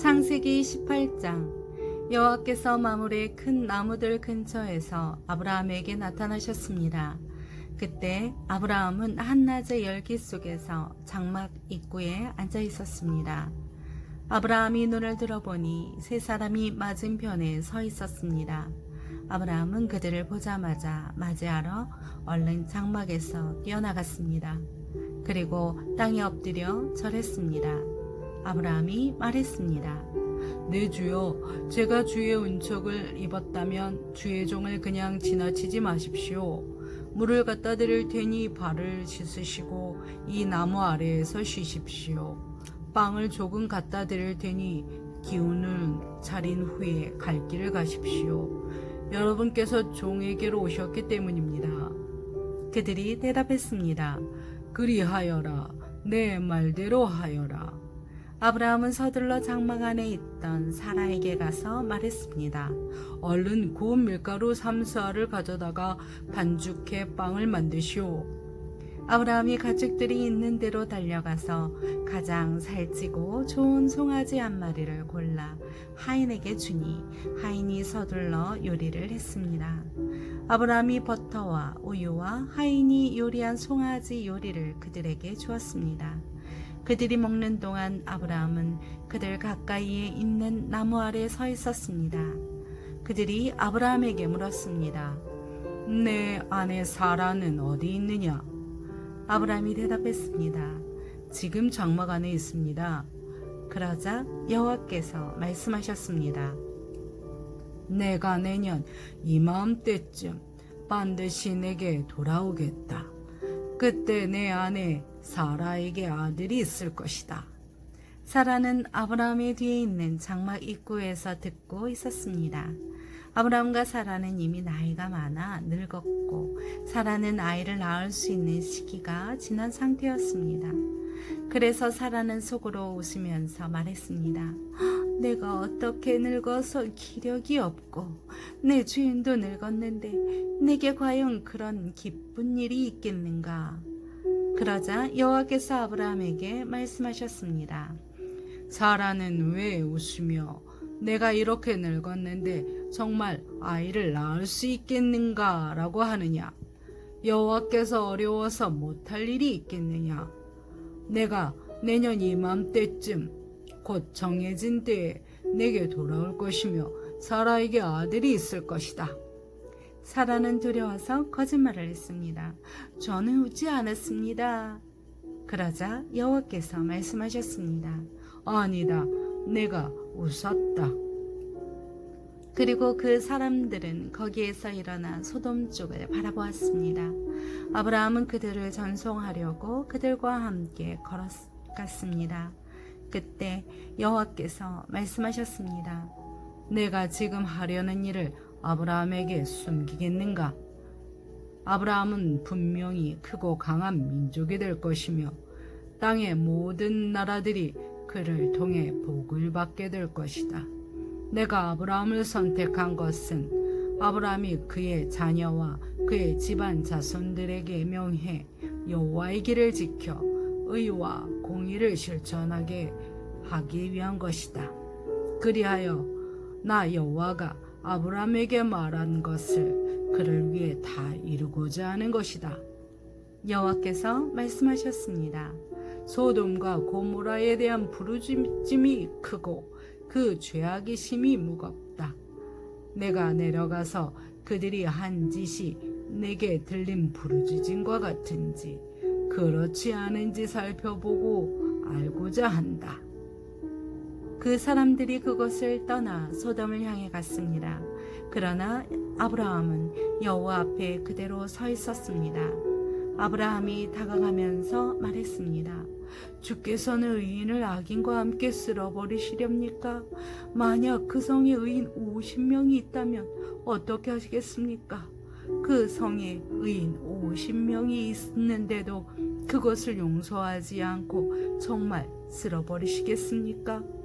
창세기 18장. 여호와께서 마물의 큰 나무들 근처에서 아브라함에게 나타나셨습니다. 그때 아브라함은 한낮의 열기 속에서 장막 입구에 앉아 있었습니다. 아브라함이 눈을 들어보니 세 사람이 맞은편에 서 있었습니다. 아브라함은 그들을 보자마자 맞이하러 얼른 장막에서 뛰어나갔습니다. 그리고 땅에 엎드려 절했습니다. 아브라함이 말했습니다. 네 주여, 제가 주의 은총을 입었다면 주의 종을 그냥 지나치지 마십시오. 물을 갖다 드릴 테니 발을 씻으시고 이 나무 아래에서 쉬십시오. 빵을 조금 갖다 드릴 테니 기운을 차린 후에 갈 길을 가십시오. 여러분께서 종에게로 오셨기 때문입니다. 그들이 대답했습니다. 그리하여라. 내 말대로 하여라. 아브라함은 서둘러 장막 안에 있던 사라에게 가서 말했습니다. 얼른 구운 밀가루 3스알을 가져다가 반죽해 빵을 만드시오. 아브라함이 가축들이 있는 데로 달려가서 가장 살찌고 좋은 송아지 한 마리를 골라 하인에게 주니 하인이 서둘러 요리를 했습니다. 아브라함이 버터와 우유와 하인이 요리한 송아지 요리를 그들에게 주었습니다. 그들이 먹는 동안 아브라함은 그들 가까이에 있는 나무 아래 서 있었습니다. 그들이 아브라함에게 물었습니다. 내 아내 사라는 어디 있느냐? 아브라함이 대답했습니다. 지금 장막 안에 있습니다. 그러자 여호와께서 말씀하셨습니다. 내가 내년 이맘때쯤 반드시 내게 돌아오겠다. 그때 내 아내 사라에게 아들이 있을 것이다. 사라는 아브라함의 뒤에 있는 장막 입구에서 듣고 있었습니다. 아브라함과 사라는 이미 나이가 많아 늙었고 사라는 아이를 낳을 수 있는 시기가 지난 상태였습니다. 그래서 사라는 속으로 웃으면서 말했습니다. 내가 어떻게 늙어서 기력이 없고 내 주인도 늙었는데 내게 과연 그런 기쁜 일이 있겠는가? 그러자 여호와께서 아브라함에게 말씀하셨습니다. 사라는 왜 웃으며 내가 이렇게 늙었는데 정말 아이를 낳을 수 있겠는가 라고 하느냐? 여호와께서 어려워서 못할 일이 있겠느냐? 내가 내년 이맘때쯤 곧 정해진 때에 내게 돌아올 것이며 사라에게 아들이 있을 것이다. 사라는 두려워서 거짓말을 했습니다. 저는 웃지 않았습니다. 그러자 여호와께서 말씀하셨습니다. 아니다, 내가 웃었다. 그리고 그 사람들은 거기에서 일어나 소돔 쪽을 바라보았습니다. 아브라함은 그들을 전송하려고 그들과 함께 걸어갔습니다. 그때 여호와께서 말씀하셨습니다. 내가 지금 하려는 일을 아브라함에게 숨기겠는가? 아브라함은 분명히 크고 강한 민족이 될 것이며 땅의 모든 나라들이 그를 통해 복을 받게 될 것이다. 내가 아브라함을 선택한 것은 아브라함이 그의 자녀와 그의 집안 자손들에게 명해 여호와의 길을 지켜 의와 공의를 실천하게 하기 위한 것이다. 그리하여 나 여호와가 아브라함에게 말한 것을 그를 위해 다 이루고자 하는 것이다. 여호와께서 말씀하셨습니다. 소돔과 고모라에 대한 부르짖음이 크고 그 죄악의 심이 무겁다. 내가 내려가서 그들이 한 짓이 내게 들린 부르짖음과 같은지 그렇지 않은지 살펴보고 알고자 한다. 그 사람들이 그곳을 떠나 소돔을 향해 갔습니다. 그러나 아브라함은 여호와 앞에 그대로 서 있었습니다. 아브라함이 다가가면서 말했습니다. 주께서는 의인을 악인과 함께 쓸어버리시렵니까? 만약 그 성에 의인 50명이 있다면 어떻게 하시겠습니까? 그 성에 의인 50명이 있는데도 그것을 용서하지 않고 정말 쓸어버리시겠습니까?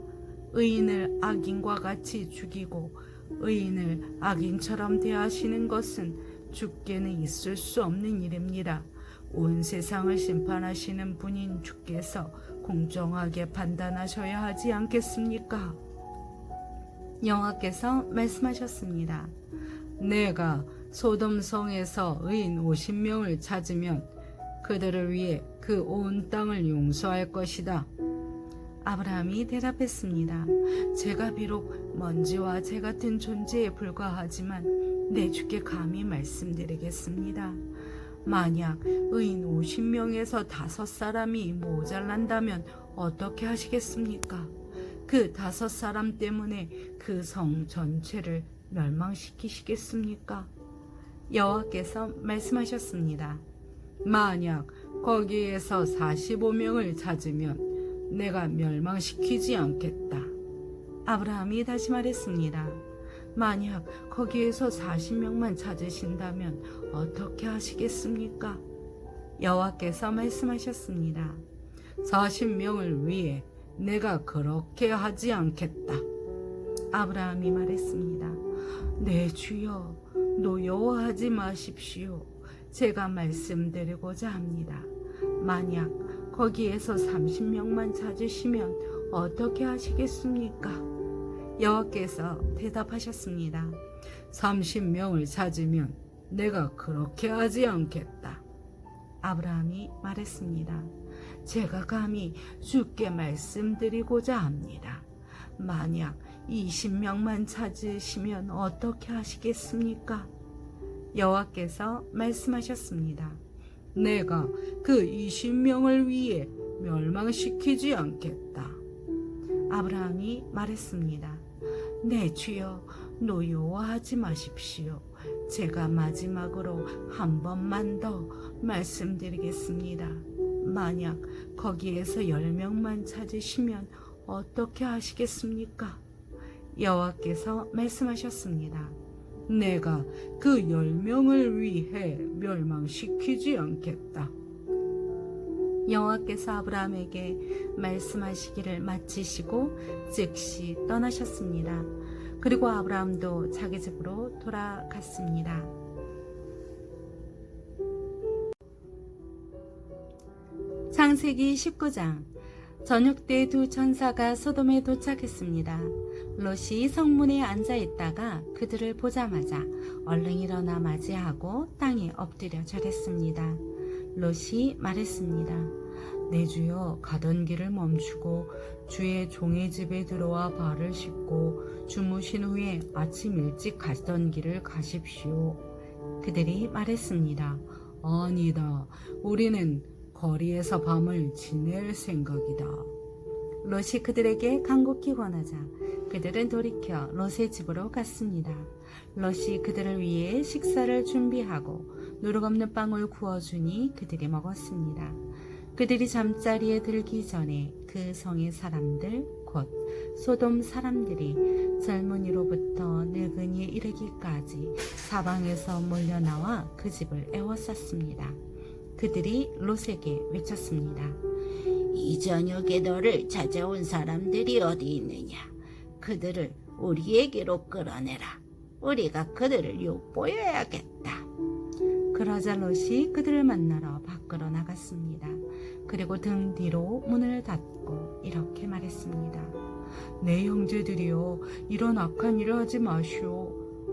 의인을 악인과 같이 죽이고 의인을 악인처럼 대하시는 것은 주께는 있을 수 없는 일입니다. 온 세상을 심판하시는 분인 주께서 공정하게 판단하셔야 하지 않겠습니까? 여호와께서 말씀하셨습니다. 내가 소돔성에서 의인 50명을 찾으면 그들을 위해 그 온 땅을 용서할 것이다. 아브라함이 대답했습니다. 제가 비록 먼지와 재 같은 존재에 불과하지만 내 주께 감히 말씀드리겠습니다. 만약 의인 50명에서 5사람이 모자란다면 어떻게 하시겠습니까? 그 5사람 때문에 그 성 전체를 멸망시키시겠습니까? 여호와께서 말씀하셨습니다. 만약 거기에서 45명을 찾으면 내가 멸망시키지 않겠다. 아브라함이 다시 말했습니다. 만약 거기에서 40명만 찾으신다면 어떻게 하시겠습니까? 여호와께서 말씀하셨습니다. 40명을 위해 내가 그렇게 하지 않겠다. 아브라함이 말했습니다. 네, 주여, 노여워하지 마십시오. 제가 말씀드리고자 합니다. 만약 거기에서 30명만 찾으시면 어떻게 하시겠습니까? 여호와께서 대답하셨습니다. 30명을 찾으면 내가 그렇게 하지 않겠다. 아브라함이 말했습니다. 제가 감히 주께 말씀드리고자 합니다. 만약 20명만 찾으시면 어떻게 하시겠습니까? 여호와께서 말씀하셨습니다. 내가 그 20명을 위해 멸망시키지 않겠다. 아브라함이 말했습니다. 네, 주여, 노여워하지 마십시오. 제가 마지막으로 한 번만 더 말씀드리겠습니다. 만약 거기에서 10명만 찾으시면 어떻게 하시겠습니까? 여호와께서 말씀하셨습니다. 내가 그 10명을 위해 멸망시키지 않겠다. 여호와께서 아브라함에게 말씀하시기를 마치시고 즉시 떠나셨습니다. 그리고 아브라함도 자기 집으로 돌아갔습니다. 창세기 19장. 저녁 때 두 천사가 소돔에 도착했습니다. 롯이 성문에 앉아 있다가 그들을 보자마자 얼른 일어나 맞이하고 땅에 엎드려 절했습니다. 롯이 말했습니다. 내 주여, 가던 길을 멈추고 주의 종의 집에 들어와 발을 씻고 주무신 후에 아침 일찍 가던 길을 가십시오. 그들이 말했습니다. 아니다, 우리는 거리에서 밤을 지낼 생각이다. 롯이 그들에게 간곡히 권하자 그들은 돌이켜 롯의 집으로 갔습니다. 롯이 그들을 위해 식사를 준비하고 누룩 없는 빵을 구워주니 그들이 먹었습니다. 그들이 잠자리에 들기 전에 그 성의 사람들 곧 소돔 사람들이 젊은이로부터 늙은이에 이르기까지 사방에서 몰려나와 그 집을 에워쌌습니다. 그들이 롯에게 외쳤습니다. 이 저녁에 너를 찾아온 사람들이 어디 있느냐? 그들을 우리에게로 끌어내라. 우리가 그들을 욕보여야겠다. 그러자 롯이 그들을 만나러 밖으로 나갔습니다. 그리고 등 뒤로 문을 닫고 이렇게 말했습니다. 내 형제들이여, 이런 악한 일을 하지 마시오.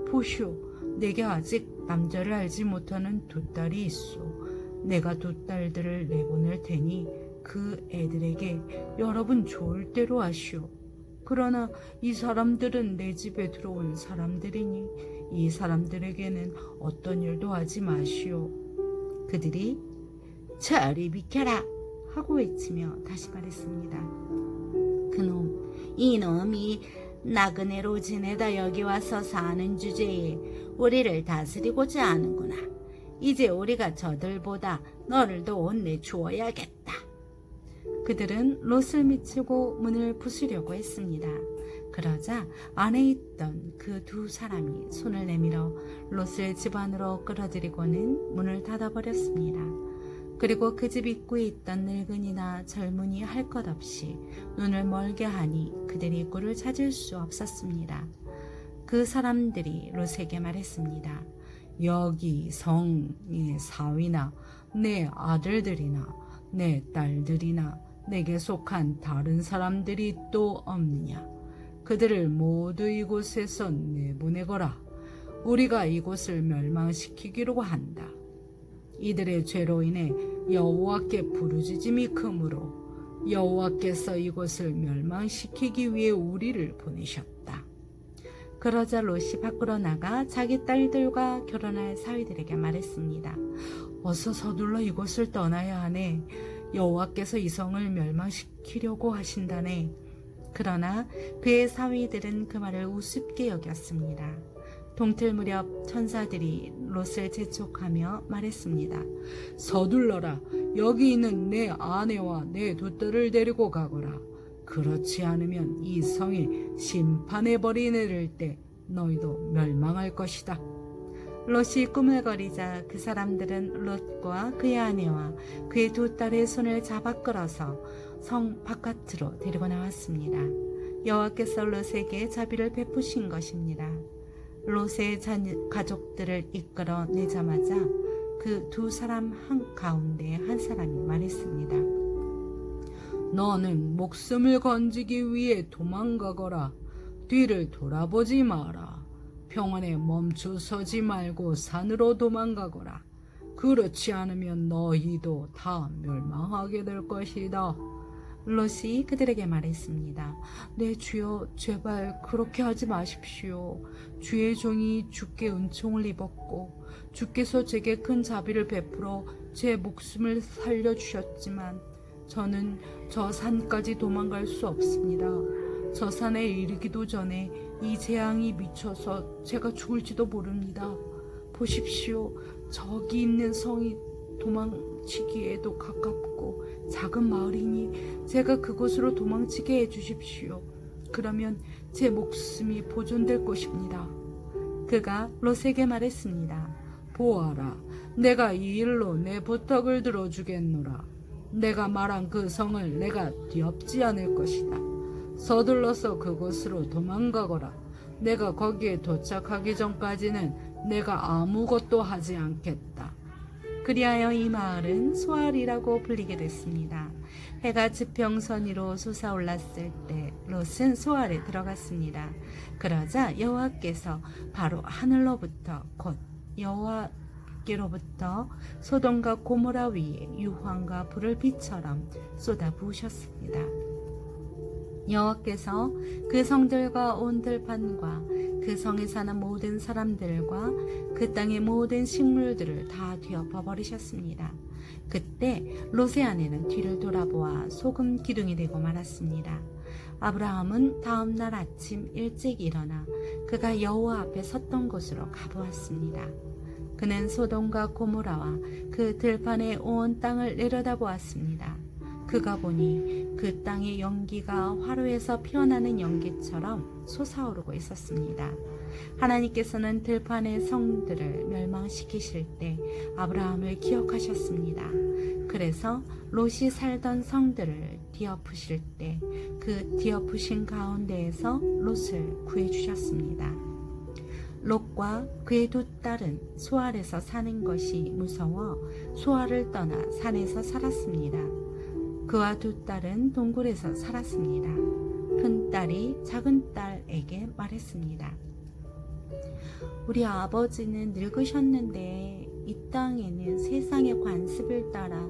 보시오, 내게 아직 남자를 알지 못하는 두 딸이 있소. 내가 두 딸들을 내보낼 테니 그 애들에게 여러분 좋을 대로 하시오. 그러나 이 사람들은 내 집에 들어온 사람들이니 이 사람들에게는 어떤 일도 하지 마시오. 그들이 저리 비켜라 하고 외치며 다시 말했습니다. 이놈이 나그네로 지내다 여기 와서 사는 주제에 우리를 다스리고자 하는구나. 이제 우리가 저들보다 너를 더 혼내주어야겠다. 그들은 롯을 미치고 문을 부수려고 했습니다. 그러자 안에 있던 그 두 사람이 손을 내밀어 롯을 집 안으로 끌어들이고는 문을 닫아버렸습니다. 그리고 그 집 입구에 있던 늙은이나 젊은이 할 것 없이 눈을 멀게 하니 그들이 입구를 찾을 수 없었습니다. 그 사람들이 롯에게 말했습니다. 여기 성의 사위나 내 아들들이나 내 딸들이나 내게 속한 다른 사람들이 또 없느냐? 그들을 모두 이곳에서 내보내거라. 우리가 이곳을 멸망시키기로 한다. 이들의 죄로 인해 여호와께 부르짖음이 크므로 여호와께서 이곳을 멸망시키기 위해 우리를 보내셨다. 그러자 롯이 밖으로 나가 자기 딸들과 결혼할 사위들에게 말했습니다. 어서 서둘러 이곳을 떠나야 하네. 여호와께서 이 성을 멸망시키려고 하신다네. 그러나 그의 사위들은 그 말을 우습게 여겼습니다. 동틀 무렵 천사들이 롯을 재촉하며 말했습니다. 서둘러라. 여기 있는 내 아내와 내 두 딸을 데리고 가거라. 그렇지 않으면 이 성이 심판의 벌이 내릴 때 너희도 멸망할 것이다. 롯이 꾸물거리자 그 사람들은 롯과 그의 아내와 그의 두 딸의 손을 잡아 끌어서 성 바깥으로 데리고 나왔습니다. 여호와께서 롯에게 자비를 베푸신 것입니다. 롯의 가족들을 이끌어 내자마자 그 두 사람 한가운데 한 사람이 말했습니다. 너는 목숨을 건지기 위해 도망가거라. 뒤를 돌아보지 마라. 평안에 멈춰서지 말고 산으로 도망가거라. 그렇지 않으면 너희도 다 멸망하게 될 것이다. 롯이 그들에게 말했습니다. 네, 주여, 제발 그렇게 하지 마십시오. 주의 종이 주께 은총을 입었고 주께서 제게 큰 자비를 베풀어 제 목숨을 살려주셨지만 저는 저 산까지 도망갈 수 없습니다. 저 산에 이르기도 전에 이 재앙이 미쳐서 제가 죽을지도 모릅니다. 보십시오. 저기 있는 성이 도망치기에도 가깝고 작은 마을이니 제가 그곳으로 도망치게 해주십시오. 그러면 제 목숨이 보존될 것입니다. 그가 롯에게 말했습니다. 보아라. 내가 이 일로 내 부탁을 들어주겠노라. 내가 말한 그 성을 내가 뒤엎지 않을 것이다. 서둘러서 그곳으로 도망가거라. 내가 거기에 도착하기 전까지는 내가 아무것도 하지 않겠다. 그리하여 이 마을은 소알이라고 불리게 됐습니다. 해가 지평선 위로 솟아올랐을 때 롯은 소알에 들어갔습니다. 그러자 여호와께서 바로 하늘로부터 곧 여호와께로부터 소돔과 고모라 위에 유황과 불을 비처럼 쏟아부으셨습니다. 여호와께서 그 성들과 온 들판과 그 성에 사는 모든 사람들과 그 땅의 모든 식물들을 다 뒤엎어 버리셨습니다. 그때 롯의 아내는 뒤를 돌아보아 소금 기둥이 되고 말았습니다. 아브라함은 다음 날 아침 일찍 일어나 그가 여호와 앞에 섰던 곳으로 가보았습니다. 그는 소돔과 고모라와 그 들판의 온 땅을 내려다보았습니다. 그가 보니 그 땅의 연기가 화로에서 피어나는 연기처럼 솟아오르고 있었습니다. 하나님께서는 들판의 성들을 멸망시키실 때 아브라함을 기억하셨습니다. 그래서 롯이 살던 성들을 뒤엎으실 때 그 뒤엎으신 가운데에서 롯을 구해주셨습니다. 롯과 그의 두 딸은 소알에서 사는 것이 무서워 소알을 떠나 산에서 살았습니다. 그와 두 딸은 동굴에서 살았습니다. 큰 딸이 작은 딸에게 말했습니다. 우리 아버지는 늙으셨는데 이 땅에는 세상의 관습을 따라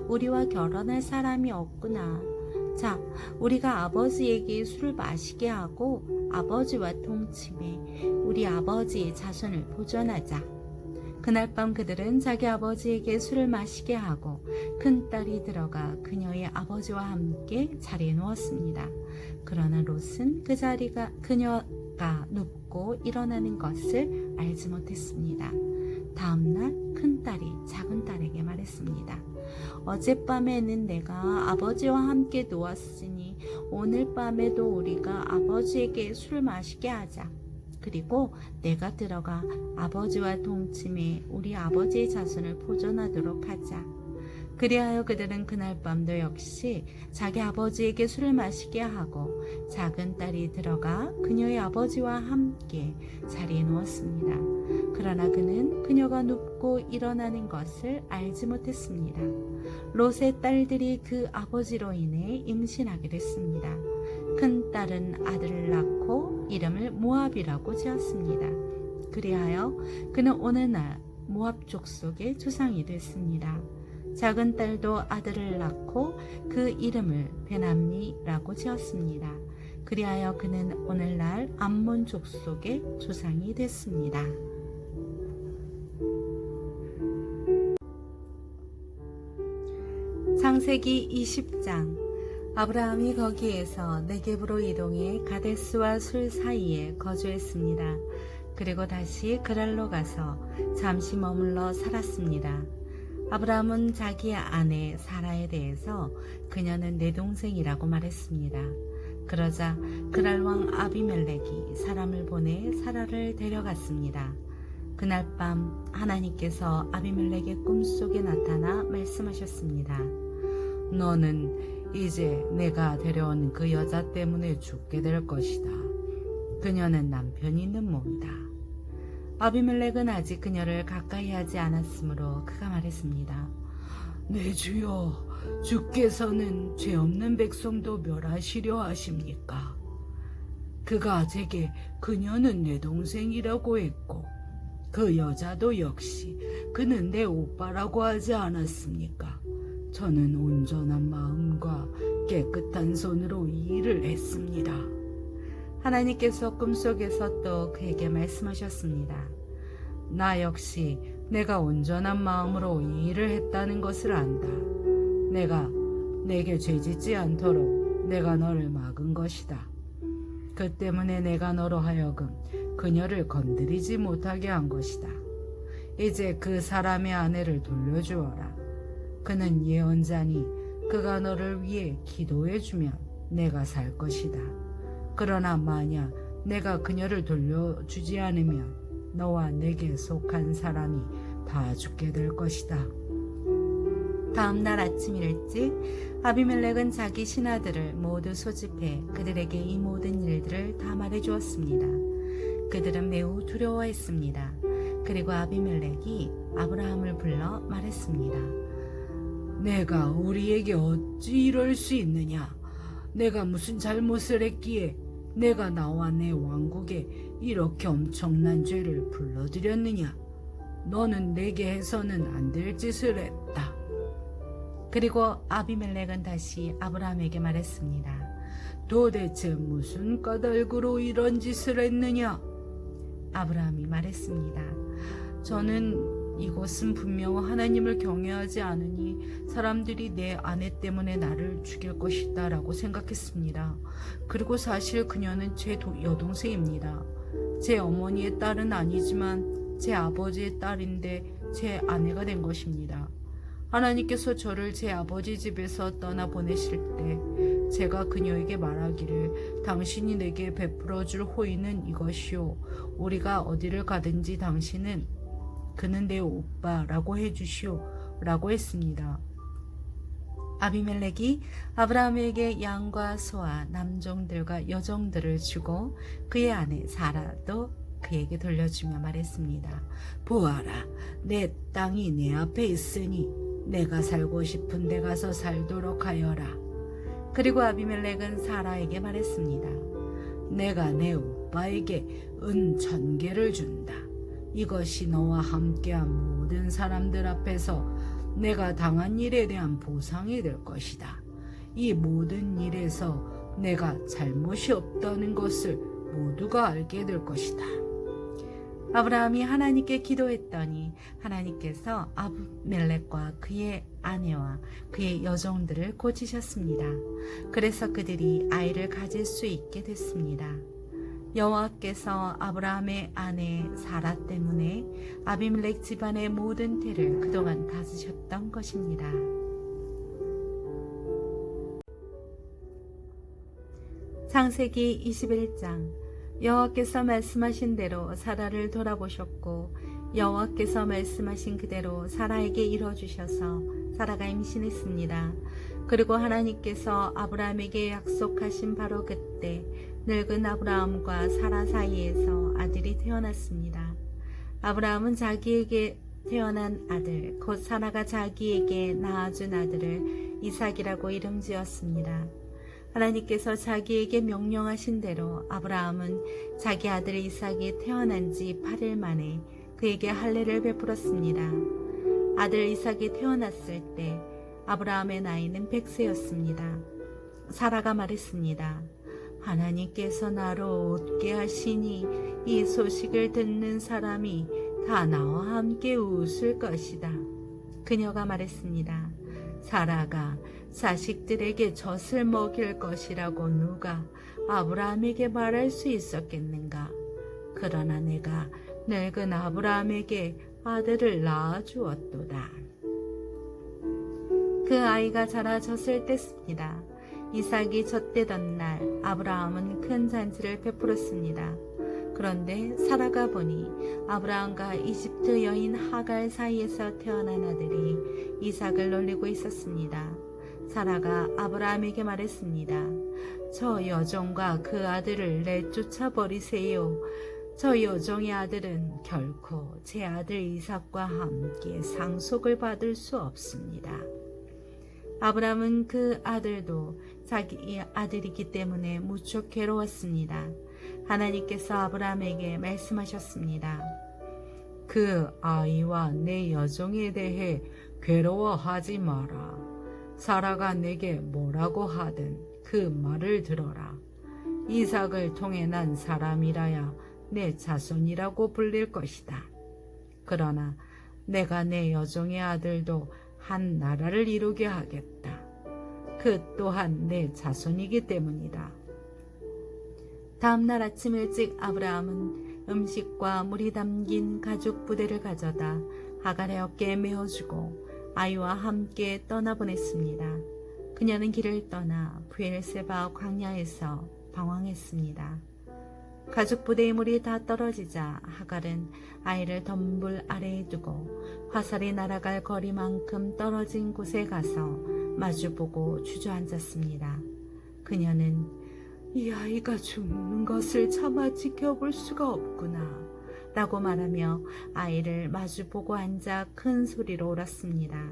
우리와 결혼할 사람이 없구나. 자, 우리가 아버지에게 술을 마시게 하고 아버지와 동침해 우리 아버지의 자손을 보존하자. 그날 밤 그들은 자기 아버지에게 술을 마시게 하고 큰딸이 들어가 그녀의 아버지와 함께 자리에 누웠습니다. 그러나 롯은 그녀가 눕고 일어나는 것을 알지 못했습니다. 다음날 큰딸이 작은딸에게 말했습니다. 어젯밤에는 내가 아버지와 함께 누웠으니 오늘 밤에도 우리가 아버지에게 술을 마시게 하자. 그리고 내가 들어가 아버지와 동침해 우리 아버지의 자손을 보존하도록 하자. 그리하여 그들은 그날 밤도 역시 자기 아버지에게 술을 마시게 하고 작은 딸이 들어가 그녀의 아버지와 함께 자리에 누웠습니다. 그러나 그는 그녀가 눕고 일어나는 것을 알지 못했습니다. 롯의 딸들이 그 아버지로 인해 임신하게 됐습니다. 큰 다른 아들을 낳고 이름을 모압이라고 지었습니다. 그리하여 그는 오늘날 모압 족속의 조상이 됐습니다. 작은 딸도 아들을 낳고 그 이름을 베남니라고 지었습니다. 그리하여 그는 오늘날 암몬 족속의 조상이 됐습니다. 창세기 20장. 아브라함이 거기에서 네겝으로 이동해 가데스와 술 사이에 거주했습니다. 그리고 다시 그랄로 가서 잠시 머물러 살았습니다. 아브라함은 자기의 아내 사라에 대해서 그녀는 내 동생이라고 말했습니다. 그러자 그랄 왕 아비멜렉이 사람을 보내 사라를 데려갔습니다. 그날 밤 하나님께서 아비멜렉의 꿈속에 나타나 말씀하셨습니다. 너는 이제 내가 데려온 그 여자 때문에 죽게 될 것이다. 그녀는 남편이 있는 몸이다. 아비멜렉은 아직 그녀를 가까이 하지 않았으므로 그가 말했습니다. 내 주여, 주께서는 죄 없는 백성도 멸하시려 하십니까? 그가 제게 그녀는 내 동생이라고 했고 그 여자도 역시 그는 내 오빠라고 하지 않았습니까? 저는 온전한 마음과 깨끗한 손으로 이 일을 했습니다. 하나님께서 꿈속에서 또 그에게 말씀하셨습니다. 나 역시 내가 온전한 마음으로 이 일을 했다는 것을 안다. 내가 내게 죄짓지 않도록 내가 너를 막은 것이다. 그 때문에 내가 너로 하여금 그녀를 건드리지 못하게 한 것이다. 이제 그 사람의 아내를 돌려주어라. 그는 예언자니 그가 너를 위해 기도해주면 내가 살 것이다. 그러나 만약 내가 그녀를 돌려주지 않으면 너와 내게 속한 사람이 다 죽게 될 것이다. 다음 날 아침 일찍 아비멜렉은 자기 신하들을 모두 소집해 그들에게 이 모든 일들을 다 말해주었습니다. 그들은 매우 두려워했습니다. 그리고 아비멜렉이 아브라함을 불러 말했습니다. 내가 우리에게 어찌 이럴 수 있느냐? 내가 무슨 잘못을 했기에 내가 나와 내 왕국에 이렇게 엄청난 죄를 불러들였느냐? 너는 내게 해서는 안 될 짓을 했다. 그리고 아비멜렉은 다시 아브라함에게 말했습니다. 도대체 무슨 까닭으로 이런 짓을 했느냐? 아브라함이 말했습니다. 저는 이곳은 분명 하나님을 경외하지 않으니 사람들이 내 아내 때문에 나를 죽일 것이다 라고 생각했습니다. 그리고 사실 그녀는 제 여동생입니다. 제 어머니의 딸은 아니지만 제 아버지의 딸인데 제 아내가 된 것입니다. 하나님께서 저를 제 아버지 집에서 떠나보내실 때 제가 그녀에게 말하기를 당신이 내게 베풀어 줄 호의는 이것이요. 우리가 어디를 가든지 당신은 그는 내 오빠라고 해주시오 라고 했습니다. 아비멜렉이 아브라함에게 양과 소와 남종들과 여종들을 주고 그의 아내 사라도 그에게 돌려주며 말했습니다. 보아라, 내 땅이 내 앞에 있으니 내가 살고 싶은 데 가서 살도록 하여라. 그리고 아비멜렉은 사라에게 말했습니다. 내가 내 오빠에게 은 1000개를 준다. 이것이 너와 함께한 모든 사람들 앞에서 내가 당한 일에 대한 보상이 될 것이다. 이 모든 일에서 내가 잘못이 없다는 것을 모두가 알게 될 것이다. 아브라함이 하나님께 기도했더니 하나님께서 아비멜렉과 그의 아내와 그의 여종들을 고치셨습니다. 그래서 그들이 아이를 가질 수 있게 됐습니다. 여호와께서 아브라함의 아내 사라 때문에 아비멜렉 집안의 모든 태를 그동안 다스셨던 것입니다. 창세기 21장. 여호와께서 말씀하신 대로 사라를 돌아보셨고 여호와께서 말씀하신 그대로 사라에게 이뤄주셔서 사라가 임신했습니다. 그리고 하나님께서 아브라함에게 약속하신 바로 그때 늙은 아브라함과 사라 사이에서 아들이 태어났습니다. 아브라함은 자기에게 태어난 아들, 곧 사라가 자기에게 낳아준 아들을 이삭이라고 이름 지었습니다. 하나님께서 자기에게 명령하신 대로 아브라함은 자기 아들 이삭이 태어난 지 8일 만에 그에게 할례를 베풀었습니다. 아들 이삭이 태어났을 때 아브라함의 나이는 100세였습니다. 사라가 말했습니다. 하나님께서 나로 웃게 하시니 이 소식을 듣는 사람이 다 나와 함께 웃을 것이다. 그녀가 말했습니다. 사라가 자식들에게 젖을 먹일 것이라고 누가 아브라함에게 말할 수 있었겠는가? 그러나 내가 늙은 아브라함에게 아들을 낳아주었도다. 그 아이가 자라 젖을 뗐습니다. 이삭이 젖대던 날 아브라함은 큰 잔치를 베풀었습니다. 그런데 사라가 보니 아브라함과 이집트 여인 하갈 사이에서 태어난 아들이 이삭을 놀리고 있었습니다. 사라가 아브라함에게 말했습니다. 저 여종과 그 아들을 내쫓아 버리세요. 저 여종의 아들은 결코 제 아들 이삭과 함께 상속을 받을 수 없습니다. 아브라함은 그 아들도 자기 아들이기 때문에 무척 괴로웠습니다. 하나님께서 아브라함에게 말씀하셨습니다. 그 아이와 내 여종에 대해 괴로워하지 마라. 사라가 내게 뭐라고 하든 그 말을 들어라. 이삭을 통해 난 사람이라야 내 자손이라고 불릴 것이다. 그러나 내가 내 여종의 아들도 한 나라를 이루게 하겠다. 그 또한 내 자손이기 때문이다. 다음 날 아침 일찍 아브라함은 음식과 물이 담긴 가죽 부대를 가져다 하갈의 어깨에 메어주고 아이와 함께 떠나보냈습니다. 그녀는 길을 떠나 브엘세바 광야에서 방황했습니다. 가죽 부대의 물이 다 떨어지자 하갈은 아이를 덤불 아래에 두고 화살이 날아갈 거리만큼 떨어진 곳에 가서 마주보고 주저앉았습니다. 그녀는 이 아이가 죽는 것을 차마 지켜볼 수가 없구나 라고 말하며 아이를 마주보고 앉아 큰 소리로 울었습니다.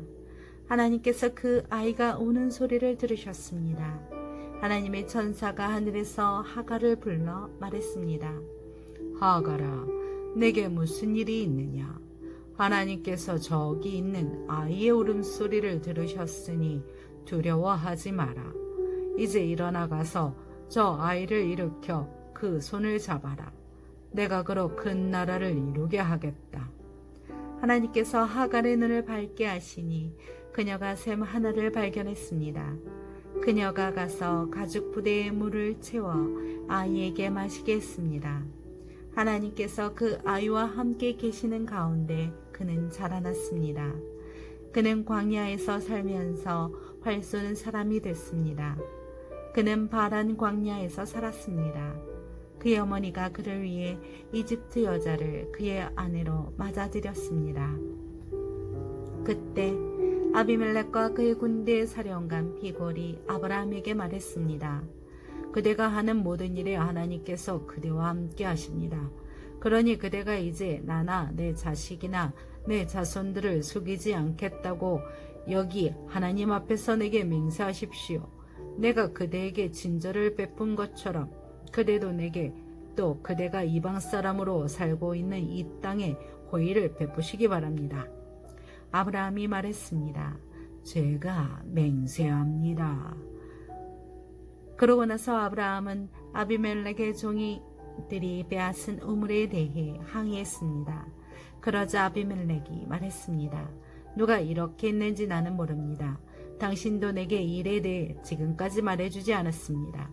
하나님께서 그 아이가 우는 소리를 들으셨습니다. 하나님의 천사가 하늘에서 하갈을 불러 말했습니다. 하갈아, 내게 무슨 일이 있느냐? 하나님께서 저기 있는 아이의 울음소리를 들으셨으니 두려워하지 마라. 이제 일어나가서 저 아이를 일으켜 그 손을 잡아라. 내가 그로 큰 나라를 이루게 하겠다. 하나님께서 하갈의 눈을 밝게 하시니 그녀가 샘 하나를 발견했습니다. 그녀가 가서 가죽 부대에 물을 채워 아이에게 마시게 했습니다. 하나님께서 그 아이와 함께 계시는 가운데 그는 자라났습니다. 그는 광야에서 살면서 활 쏘는 사람이 됐습니다. 그는 바란 광야에서 살았습니다. 그의 어머니가 그를 위해 이집트 여자를 그의 아내로 맞아들였습니다. 그때 아비멜렉과 그의 군대의 사령관 비골이 아브라함에게 말했습니다. 그대가 하는 모든 일에 하나님께서 그대와 함께 하십니다. 그러니 그대가 이제 나나 내 자식이나 내 자손들을 속이지 않겠다고 여기 하나님 앞에서 내게 맹세하십시오. 내가 그대에게 친절을 베푼 것처럼 그대도 내게 또 그대가 이방 사람으로 살고 있는 이 땅에 호의를 베푸시기 바랍니다. 아브라함이 말했습니다. 제가 맹세합니다. 그러고 나서 아브라함은 아비멜렉의 종이들이 빼앗은 우물에 대해 항의했습니다. 그러자 아비멜렉이 말했습니다. 누가 이렇게 했는지 나는 모릅니다. 당신도 내게 이 일에 대해 지금까지 말해주지 않았습니다.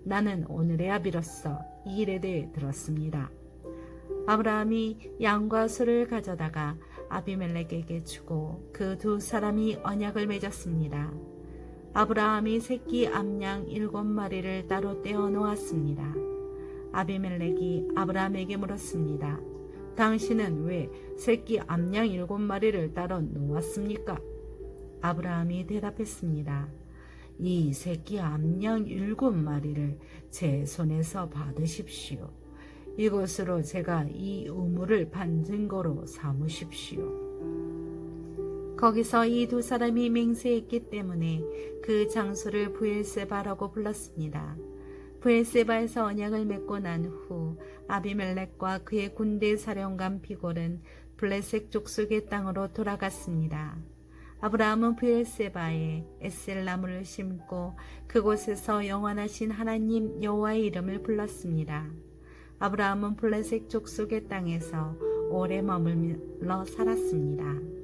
나는 오늘에야 비로소 이 일에 대해 들었습니다. 아브라함이 양과 소를 가져다가 아비멜렉에게 주고 그 두 사람이 언약을 맺었습니다. 아브라함이 새끼 암양 7마리를 따로 떼어 놓았습니다. 아비멜렉이 아브라함에게 물었습니다. 당신은 왜 새끼 암양 7마리를 따로 놓았습니까? 아브라함이 대답했습니다. 이 새끼 암양 7마리를 제 손에서 받으십시오. 이것으로 제가 이 우물을 판 증거로 삼으십시오. 거기서 이 두 사람이 맹세했기 때문에 그 장소를 브엘세바라고 불렀습니다. 브엘세바에서 언약을 맺고 난 후 아비멜렉과 그의 군대 사령관 비골은 블레셋 족속의 땅으로 돌아갔습니다. 아브라함은 브엘세바에 에셀나무를 심고 그곳에서 영원하신 하나님 여호와의 이름을 불렀습니다. 아브라함은 블레셋 족속의 땅에서 오래 머물러 살았습니다.